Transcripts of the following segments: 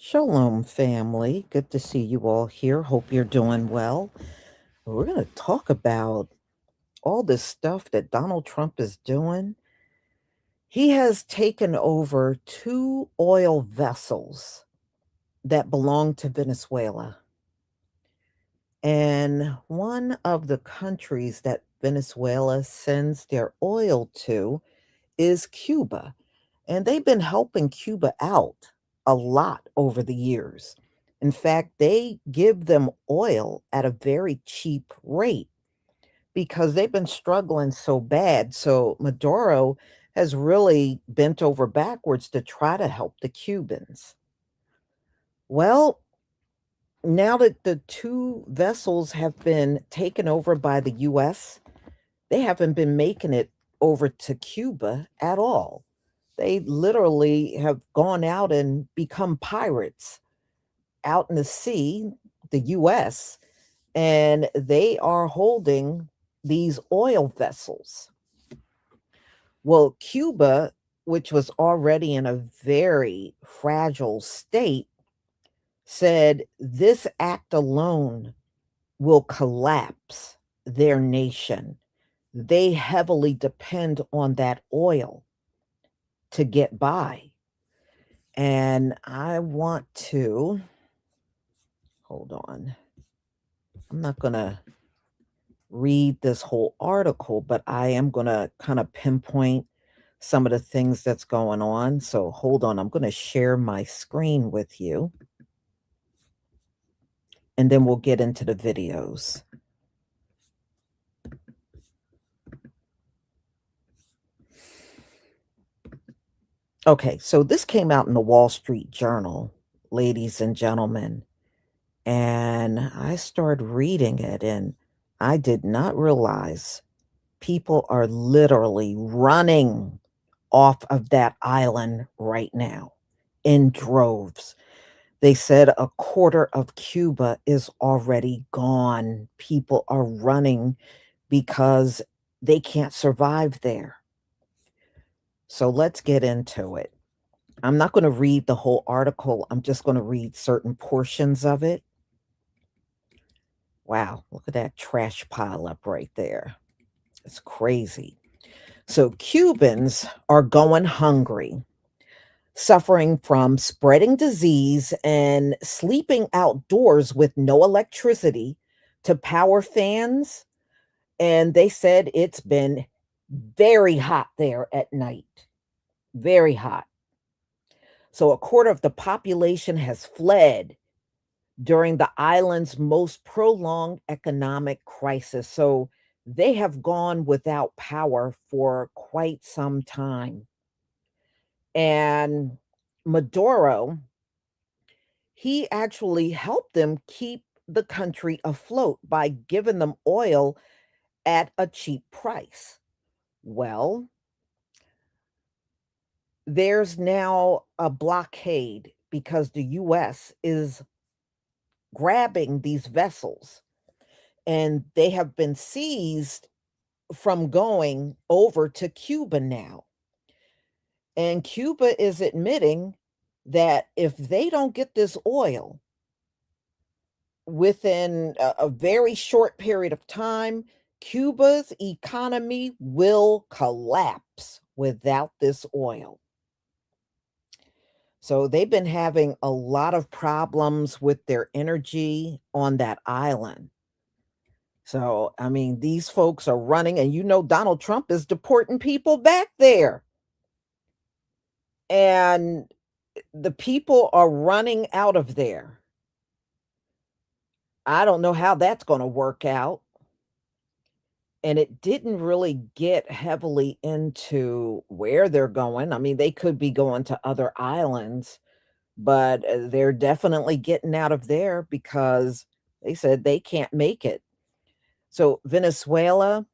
Shalom, family. Good to see you all here. Hope you're doing well. We're going to talk about all this stuff that Donald Trump is doing. He has taken over two oil vessels that belong to Venezuela. And one of the countries that Venezuela sends their oil to is Cuba. And they've been helping Cuba out a lot over the years. In fact, they give them oil at a very cheap rate because they've been struggling so bad. So Maduro has really bent over backwards to try to help the Cubans. Well, now that the two vessels have been taken over by the US, they haven't been making it over to Cuba at all. They literally have gone out and become pirates out in the sea, the US, and they are holding these oil vessels. Well, Cuba, which was already in a very fragile state, said this act alone will collapse their nation. They heavily depend on that oil to get by. And I want to hold on. I'm not going to read this whole article, but I am going to kind of pinpoint some of the things that's going on. So hold on. I'm going to share my screen with you, and then we'll get into the videos. Okay, so this came out in the Wall Street Journal, ladies and gentlemen, and I started reading it, and I did not realize people are literally running off of that island right now in droves. They said a quarter of Cuba is already gone. People are running because they can't survive there. So let's get into it. I'm not going to read the whole article. I'm just going to read certain portions of it. Wow, look at that trash pile up right there. It's crazy. So Cubans are going hungry, suffering from spreading disease and sleeping outdoors with no electricity to power fans. And they said it's been very hot there at night, very hot. So a quarter of the population has fled during the island's most prolonged economic crisis. So they have gone without power for quite some time. And Maduro, he actually helped them keep the country afloat by giving them oil at a cheap price. Well, there's now a blockade because the US is grabbing these vessels and they have been seized from going over to Cuba now. And Cuba is admitting that if they don't get this oil within a very short period of time, Cuba's economy will collapse without this oil. So they've been having a lot of problems with their energy on that island. So, I mean, these folks are running, and Donald Trump is deporting people back there. And the people are running out of there. I don't know how that's going to work out. And it didn't really get heavily into where they're going. I mean, they could be going to other islands, but they're definitely getting out of there because they said they can't make it. So Venezuela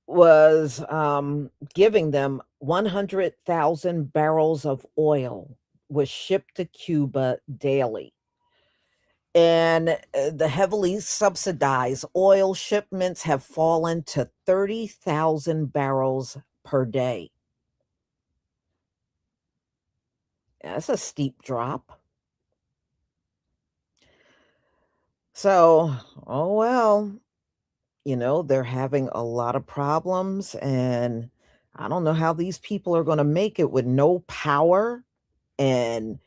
was giving them 100,000 barrels of oil was shipped to Cuba daily. And the heavily subsidized oil shipments have fallen to 30,000 barrels per day. That's a steep drop. So, oh well, they're having a lot of problems, and I don't know how these people are going to make it with no power, and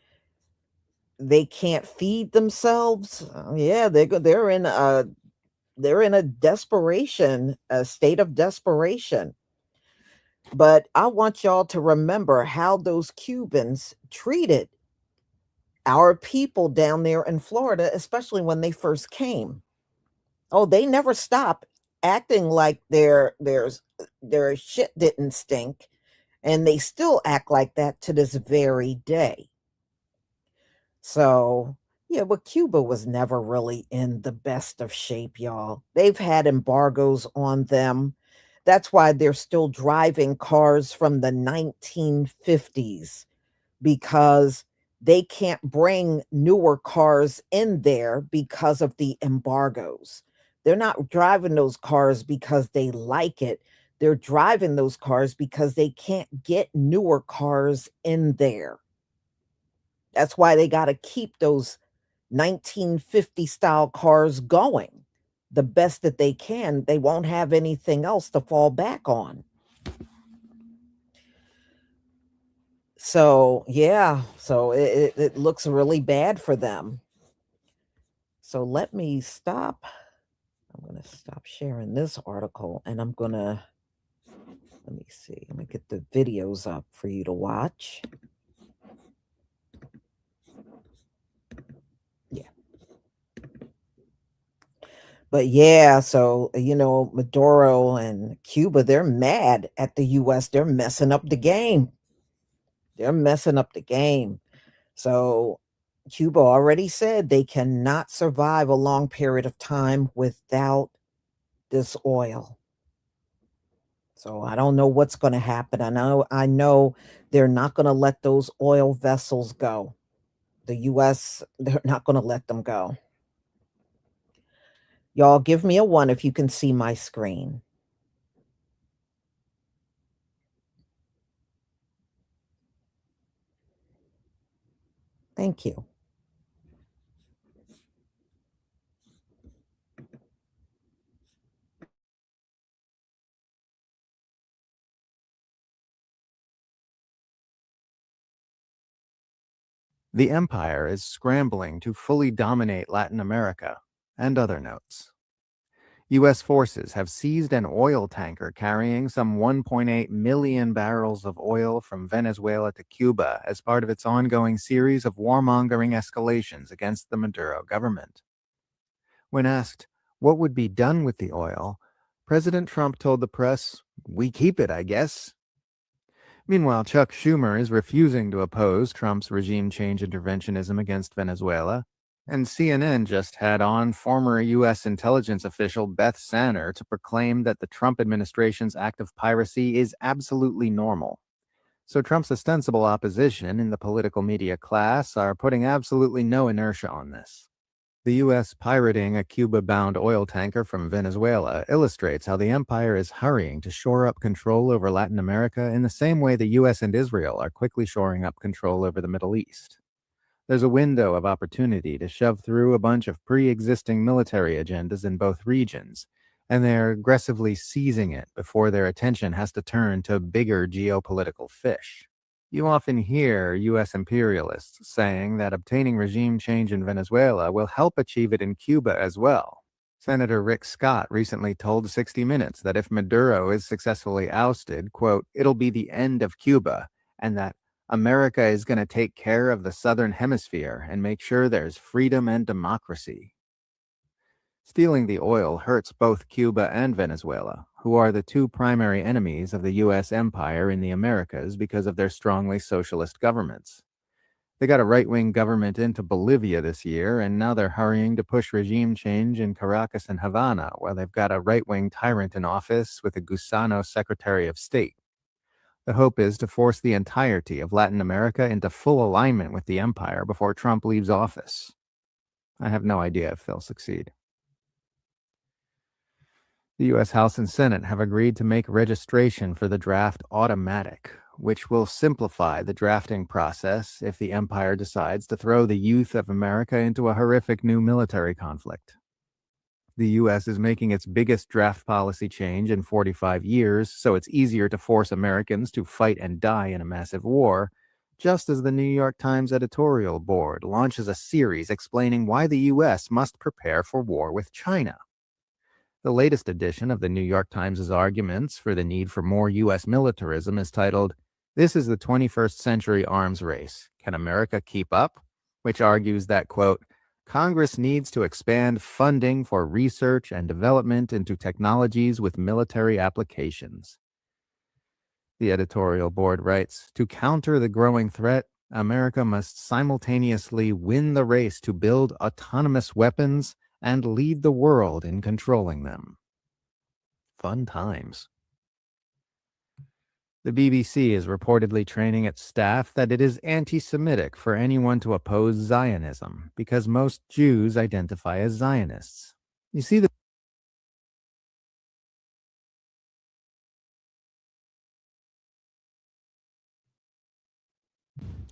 they can't feed themselves. Yeah, they're in a desperation, a state of desperation. But I want y'all to remember how those Cubans treated our people down there in Florida, especially when they first came. Oh, they never stop acting like their shit didn't stink, and they still act like that to this very day. So, yeah, but Cuba was never really in the best of shape, y'all. They've had embargoes on them. That's why they're still driving cars from the 1950s, because they can't bring newer cars in there because of the embargoes. They're not driving those cars because they like it. They're driving those cars because they can't get newer cars in there. That's why they got to keep those 1950 style cars going the best that they can. They won't have anything else to fall back on. So, yeah, so it looks really bad for them. So let me stop. I'm going to stop sharing this article, and I'm going to, let me see, let me get the videos up for you to watch. Yeah. But yeah, so, Maduro and Cuba, they're mad at the US. They're messing up the game. They're messing up the game. So Cuba already said they cannot survive a long period of time without this oil. So I don't know what's going to happen. I know they're not going to let those oil vessels go. The US, they're not going to let them go. Y'all give me a 1 if you can see my screen. Thank you. The empire is scrambling to fully dominate Latin America, and other notes. U.S. forces have seized an oil tanker carrying some 1.8 million barrels of oil from Venezuela to Cuba as part of its ongoing series of warmongering escalations against the Maduro government. When asked what would be done with the oil, President Trump told the press, "We keep it, I guess." Meanwhile, Chuck Schumer is refusing to oppose Trump's regime change interventionism against Venezuela, and CNN just had on former U.S. intelligence official Beth Sanner to proclaim that the Trump administration's act of piracy is absolutely normal. So Trump's ostensible opposition in the political media class are putting absolutely no inertia on this. The U.S. pirating a Cuba-bound oil tanker from Venezuela illustrates how the empire is hurrying to shore up control over Latin America in the same way the U.S. and Israel are quickly shoring up control over the Middle East. There's a window of opportunity to shove through a bunch of pre-existing military agendas in both regions, and they're aggressively seizing it before their attention has to turn to bigger geopolitical fish. You often hear U.S. imperialists saying that obtaining regime change in Venezuela will help achieve it in Cuba as well. Senator Rick Scott recently told 60 Minutes that if Maduro is successfully ousted, quote, "it'll be the end of Cuba," and that America is going to take care of the Southern Hemisphere and make sure there's freedom and democracy. Stealing the oil hurts both Cuba and Venezuela, who are the two primary enemies of the U.S. empire in the Americas because of their strongly socialist governments. They got a right-wing government into Bolivia this year, and now they're hurrying to push regime change in Caracas and Havana, while they've got a right-wing tyrant in office with a Gusano Secretary of State. The hope is to force the entirety of Latin America into full alignment with the empire before Trump leaves office. I have no idea if they'll succeed. The U.S. House and Senate have agreed to make registration for the draft automatic, which will simplify the drafting process if the empire decides to throw the youth of America into a horrific new military conflict. The US is making its biggest draft policy change in 45 years, so it's easier to force Americans to fight and die in a massive war, just as the New York Times editorial board launches a series explaining why the US must prepare for war with China. The latest edition of the New York Times' arguments for the need for more U.S. militarism is titled, "This is the 21st Century Arms Race. Can America Keep Up?" which argues that, quote, Congress needs to expand funding for research and development into technologies with military applications. The editorial board writes, to counter the growing threat, America must simultaneously win the race to build autonomous weapons and lead the world in controlling them. Fun times. The BBC is reportedly training its staff that it is anti-Semitic for anyone to oppose Zionism, because most Jews identify as Zionists. You see,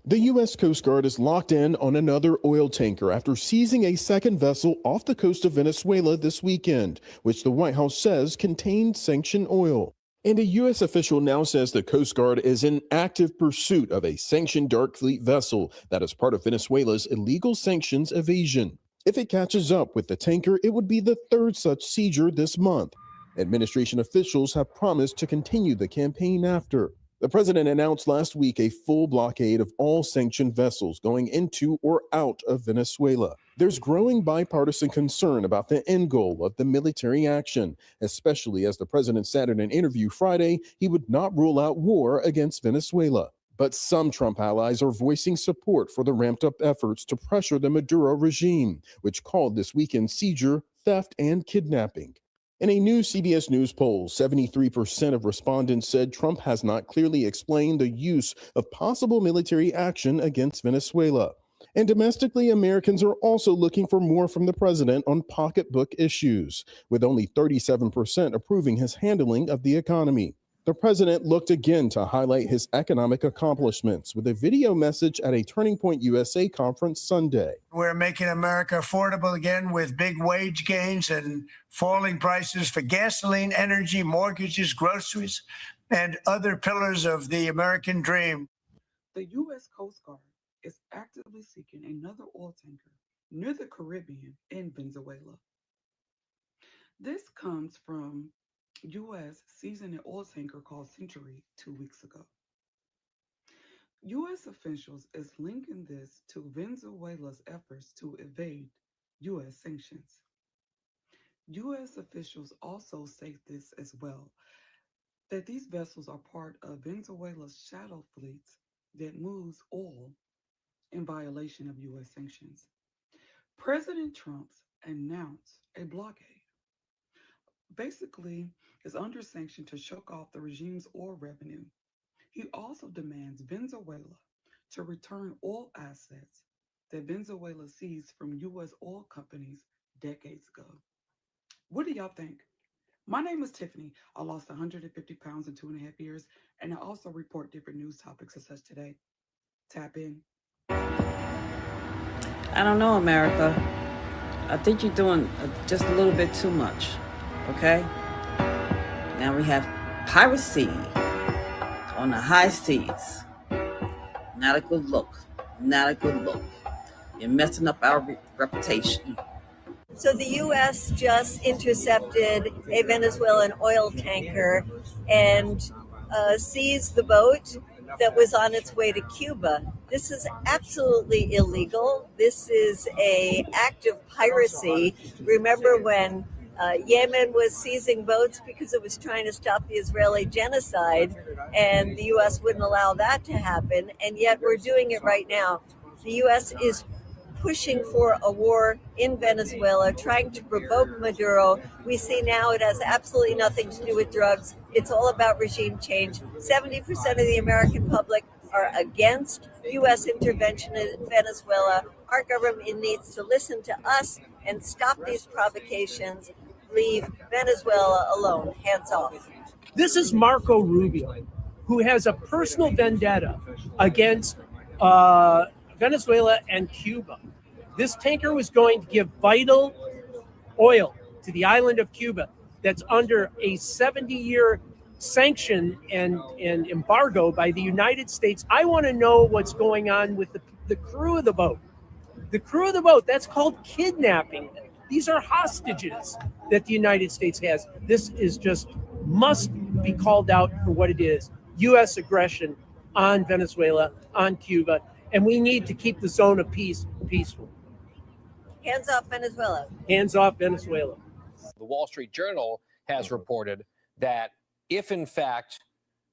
The U.S. Coast Guard is locked in on another oil tanker after seizing a second vessel off the coast of Venezuela this weekend, which the White House says contained sanctioned oil. And a U.S. official now says the Coast Guard is in active pursuit of a sanctioned Dark Fleet vessel that is part of Venezuela's illegal sanctions evasion. If it catches up with the tanker, it would be the third such seizure this month. Administration officials have promised to continue the campaign after. The president announced last week a full blockade of all sanctioned vessels going into or out of Venezuela. There's growing bipartisan concern about the end goal of the military action, especially as the president said in an interview Friday he would not rule out war against Venezuela. But some Trump allies are voicing support for the ramped up efforts to pressure the Maduro regime, which called this weekend's seizure theft and kidnapping. In a new CBS News poll, 73% of respondents said Trump has not clearly explained the use of possible military action against Venezuela. And domestically, Americans are also looking for more from the president on pocketbook issues, with only 37% approving his handling of the economy. The president looked again to highlight his economic accomplishments with a video message at a Turning Point USA conference Sunday. We're making America affordable again with big wage gains and falling prices for gasoline, energy, mortgages, groceries, and other pillars of the American dream. The U.S. Coast Guard is actively seeking another oil tanker near the Caribbean in Venezuela. This comes from U.S. seizing an oil tanker called Century 2 weeks ago. U.S. officials is linking this to Venezuela's efforts to evade U.S. sanctions. U.S. officials also state this as well, that these vessels are part of Venezuela's shadow fleets that moves oil in violation of U.S. sanctions. President Trump's announced a blockade. Basically, is under sanction to choke off the regime's oil revenue. He also demands Venezuela to return oil assets that Venezuela seized from U.S. oil companies decades ago. What do y'all think? My name is Tiffany. I lost 150 pounds in 2.5 years, and I also report different news topics as such today. Tap in. I don't know, America. I think you're doing just a little bit too much, okay? Now we have piracy on the high seas. Not a good look. Not a good look. You're messing up our reputation. So the U.S. just intercepted a Venezuelan oil tanker and seized the boat that was on its way to Cuba. This is absolutely illegal. This is an act of piracy. Remember when Yemen was seizing boats because it was trying to stop the Israeli genocide, and the U.S. wouldn't allow that to happen, and yet we're doing it right now. The U.S. is pushing for a war in Venezuela, trying to provoke Maduro. We see now it has absolutely nothing to do with drugs. It's all about regime change. 70% of the American public are against U.S. intervention in Venezuela. Our government needs to listen to us and stop these provocations. Leave Venezuela alone. Hands off. This is Marco Rubio, who has a personal vendetta against Venezuela and Cuba. This tanker was going to give vital oil to the island of Cuba that's under a 70-year sanction and embargo by the United States. I want to know what's going on with the crew of the boat. The crew of the boat, that's called kidnapping. These are hostages that the United States has. This is just must be called out for what it is. U.S. aggression on Venezuela, on Cuba, and we need to keep the zone of peace peaceful. Hands off Venezuela. Hands off Venezuela. The Wall Street Journal has reported that if, in fact,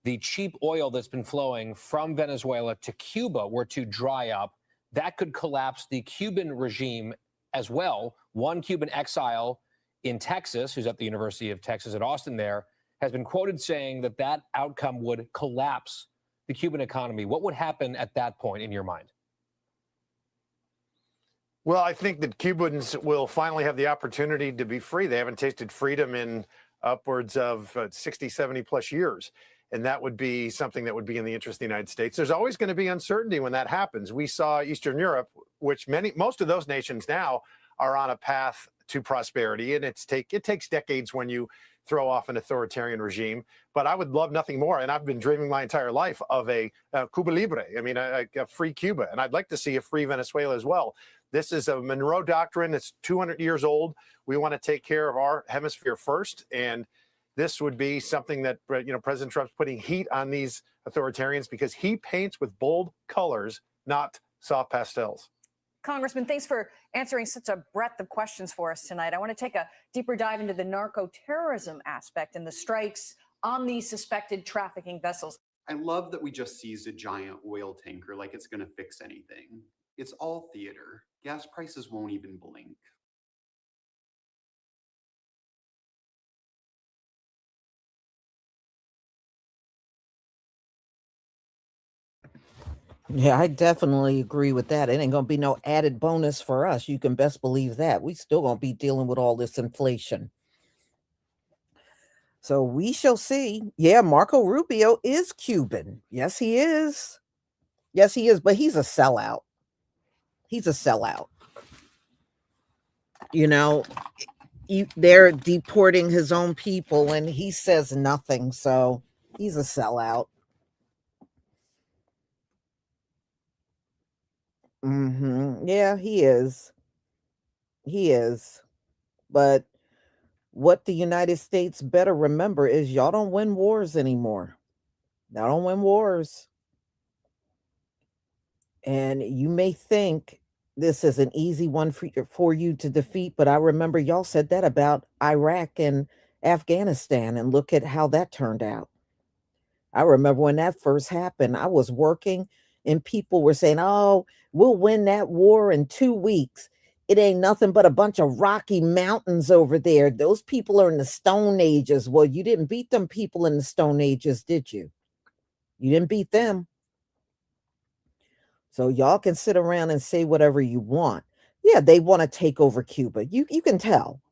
the cheap oil that's been flowing from Venezuela to Cuba were to dry up, that could collapse the Cuban regime as well. One Cuban exile in Texas, who's at the University of Texas at Austin there, has been quoted saying that that outcome would collapse the Cuban economy. What would happen at that point in your mind? Well, I think that Cubans will finally have the opportunity to be free. They haven't tasted freedom in upwards of 60, 70 plus years. And that would be something that would be in the interest of the United States. There's always going to be uncertainty when that happens. We saw Eastern Europe, which most of those nations now are on a path to prosperity. And it takes decades when you throw off an authoritarian regime. But I would love nothing more. And I've been dreaming my entire life of a Cuba Libre. I mean, a free Cuba. And I'd like to see a free Venezuela as well. This is a Monroe Doctrine. It's 200 years old. We want to take care of our hemisphere first. And this would be something that, President Trump's putting heat on these authoritarians because he paints with bold colors, not soft pastels. Congressman, thanks for answering such a breadth of questions for us tonight. I want to take a deeper dive into the narco-terrorism aspect and the strikes on these suspected trafficking vessels. I love that we just seized a giant oil tanker like it's going to fix anything. It's all theater. Gas prices won't even blink. Yeah, I definitely agree with that. It ain't gonna be no added bonus for us. You can best believe that. We still gonna be dealing with all this inflation. So we shall see. Yeah, Marco Rubio is Cuban. Yes, he is. Yes, he is, but he's a sellout. He's a sellout. They're deporting his own people and he says nothing. So he's a sellout. Yeah, he is. He is. But what the United States better remember is y'all don't win wars anymore. Y'all don't win wars. And you may think this is an easy one for you to defeat, but I remember y'all said that about Iraq and Afghanistan, and look at how that turned out. I remember when that first happened, I was working and people were saying, oh, we'll win that war in 2 weeks. It ain't nothing but a bunch of rocky mountains over there. Those people are in the Stone Ages. Well, you didn't beat them people in the Stone Ages, did you? You didn't beat them. So y'all can sit around and say whatever you want. Yeah, they want to take over Cuba. You can tell.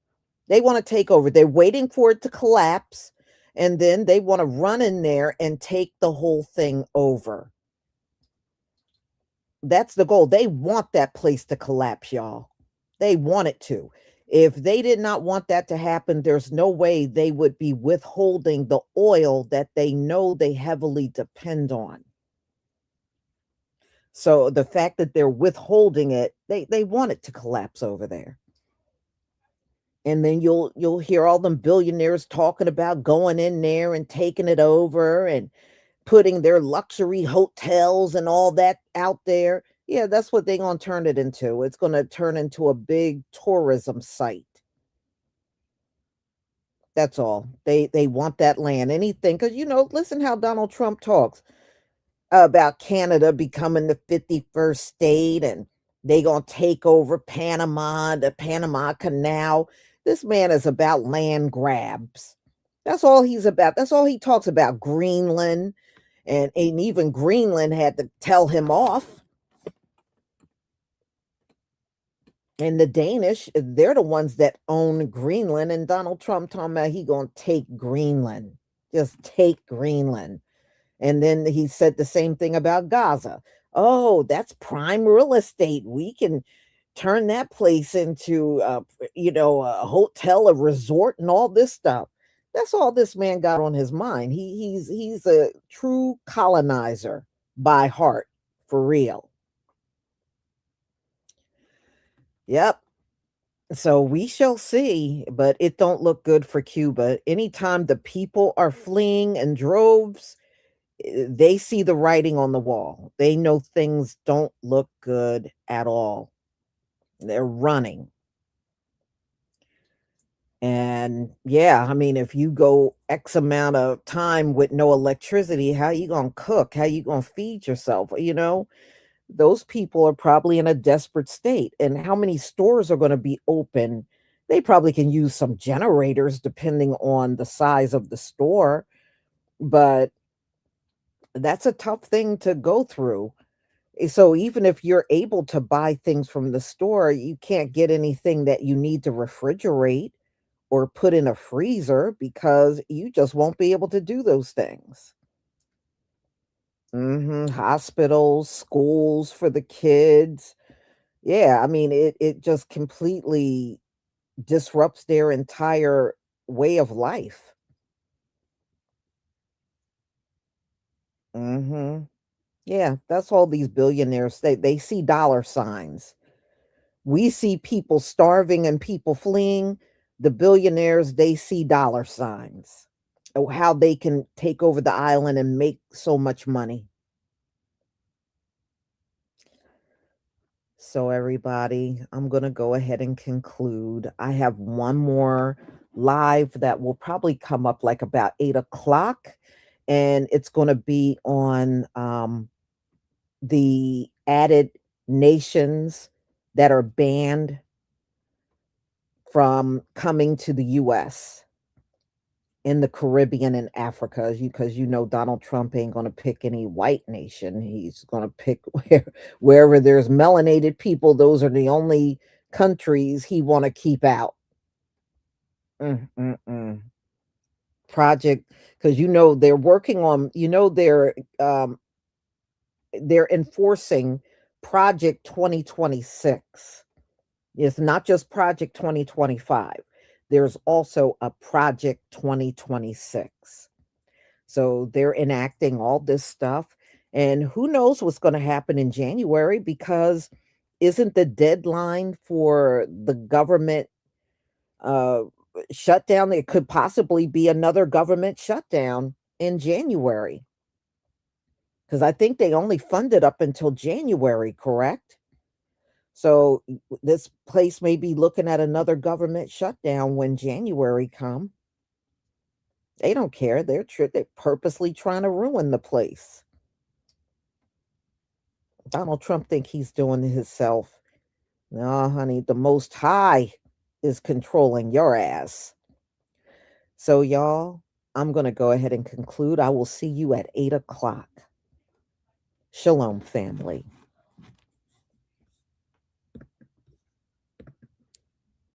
They want to take over. They're waiting for it to collapse, and then they want to run in there and take the whole thing over. That's the goal. They want that place to collapse, y'all. They want it to. If they did not want that to happen, there's no way they would be withholding the oil that they know they heavily depend on. So the fact that they're withholding it, they want it to collapse over there. And then you'll hear all them billionaires talking about going in there and taking it over and putting their luxury hotels and all that out there. Yeah, that's what they're going to turn it into. It's going to turn into a big tourism site. That's all. They want that land. Anything, because, listen how Donald Trump talks about Canada becoming the 51st state and they going to take over Panama, the Panama Canal. This man is about land grabs. That's all he's about. That's all he talks about. Greenland. And even Greenland had to tell him off. And the Danish, they're the ones that own Greenland. And Donald Trump talking about he going to take Greenland. Just take Greenland. And then he said the same thing about Gaza. Oh, that's prime real estate. We can turn that place into, a hotel, a resort, and all this stuff. That's all this man got on his mind. He's a true colonizer by heart, for real. Yep. So we shall see, but it don't look good for Cuba. Anytime the people are fleeing in droves, they see the writing on the wall. They know things don't look good at all. They're running. And yeah, I mean, if you go X amount of time with no electricity, how you gonna cook? How you gonna feed yourself? Those people are probably in a desperate state. And how many stores are going to be open? They probably can use some generators depending on the size of the store, but that's a tough thing to go through. So even if you're able to buy things from the store, you can't get anything that you need to refrigerate or put in a freezer because you just won't be able to do those things. Hospitals, schools for the kids. Yeah, I mean, it just completely disrupts their entire way of life. Mhm. Yeah, that's all these billionaires, they see dollar signs. We see people starving and people fleeing. The billionaires, they see dollar signs. Oh, how they can take over the island and make so much money. So, everybody, I'm going to go ahead and conclude. I have one more live that will probably come up like about 8 o'clock, and it's going to be on the added nations that are banned from coming to the US in the Caribbean and Africa, because Donald Trump ain't going to pick any white nation. He's going to pick wherever there's melanated people. Those are the only countries he want to keep out. Project, because they're working on, they're enforcing Project 2026. It's not just Project 2025. There's also a Project 2026. So they're enacting all this stuff. And who knows what's going to happen in January, because isn't the deadline for the government uh, shutdown? There could possibly be another government shutdown in January. Because I think they only funded up until January, correct? So this place may be looking at another government shutdown when January come. They don't care. They're purposely trying to ruin the place. Donald Trump think he's doing it himself. No, honey, the Most High is controlling your ass. So, y'all, I'm going to go ahead and conclude. I will see you at 8 o'clock. Shalom, family.